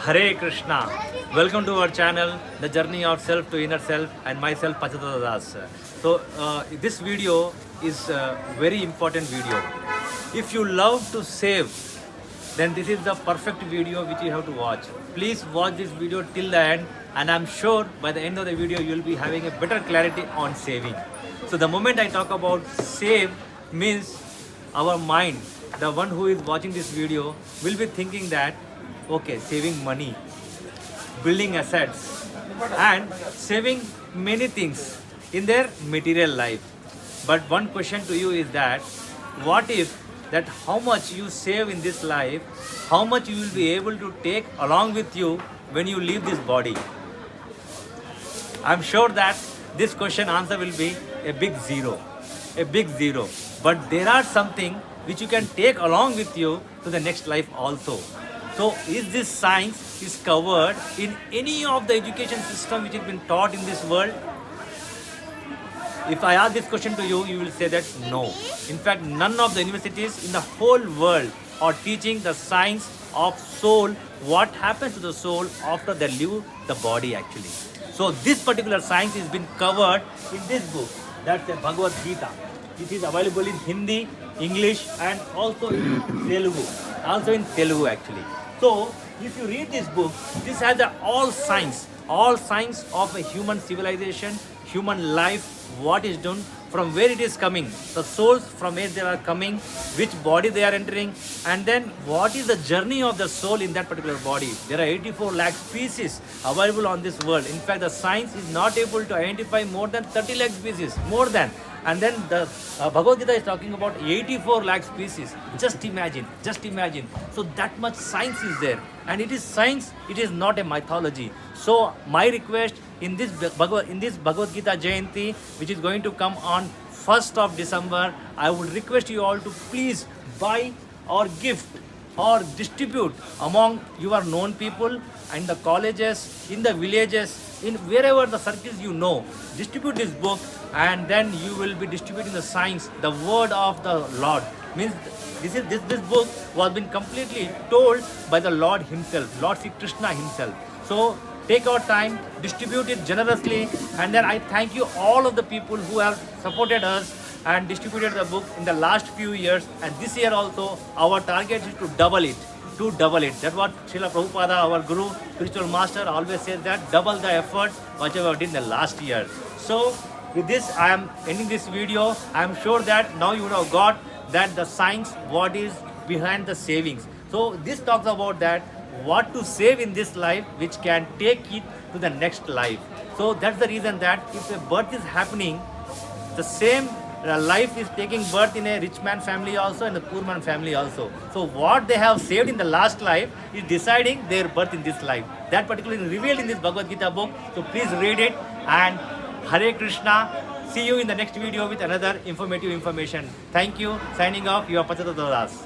Hare Krishna. Welcome to our channel, The Journey of Self to Inner Self, and myself Pachata Das. So this video is a very important video. If you love to save, then this is the perfect video which you have to watch. Please watch this video till the end, and I'm sure by the end of the video you will be having a better clarity on saving. So the moment I talk about save means our mind, the one who is watching this video will be thinking that okay, saving money, building assets, and saving many things in their material life. But one question to you is that what if that how much you save in this life, how much you will be able to take along with you when you leave this body? I'm sure that this question answer will be a big zero, a big zero. But there are something which you can take along with you to the next life also. So is this science is covered in any of the education system which has been taught in this world? If I ask this question to you, you will say that no. In fact, none of the universities in the whole world are teaching the science of soul, what happens to the soul after they leave the body actually. So this particular science has been covered in this book. That's the Bhagavad Gita. It is available in Hindi, English, and also in Telugu. Also in Telugu actually. So if you read this book, this has all science of a human civilization, human life, what is done, from where it is coming, the souls from where they are coming, which body they are entering, and then what is the journey of the soul in that particular body. There are 84 lakh species available on this world. In fact, the science is not able to identify more than 30 lakh species, more than. And then the Bhagavad Gita is talking about 84 lakh species. Just imagine. So that much science is there. And it is science, it is not a mythology. So my request in this Bhagavad Gita Jayanti, which is going to come on 1st of December, I would request you all to please buy or gift or distribute among your known people and the colleges, in the villages, in wherever the circles you know. Distribute this book, and then you will be distributing the science, the word of the Lord. Means this book was been completely told by the Lord himself, Lord Sri Krishna himself. So take our time, distribute it generously, and then I thank you all of the people who have supported us and distributed the book in the last few years, and this year also our target is to double it. That's what Srila Prabhupada, our Guru, spiritual master, always says, that double the effort whatever we did in the last year. So with this I am ending this video. I am sure that now you would have got that the science what is behind the savings. So this talks about that what to save in this life which can take it to the next life. So that's the reason that if a birth is happening, the same life is taking birth in a rich man family also and a poor man family also. So what they have saved in the last life is deciding their birth in this life. That particularly revealed in this Bhagavad Gita book. So please read it, and Hare Krishna. See you in the next video with another informative information. Thank you. Signing off, your Pachata Das.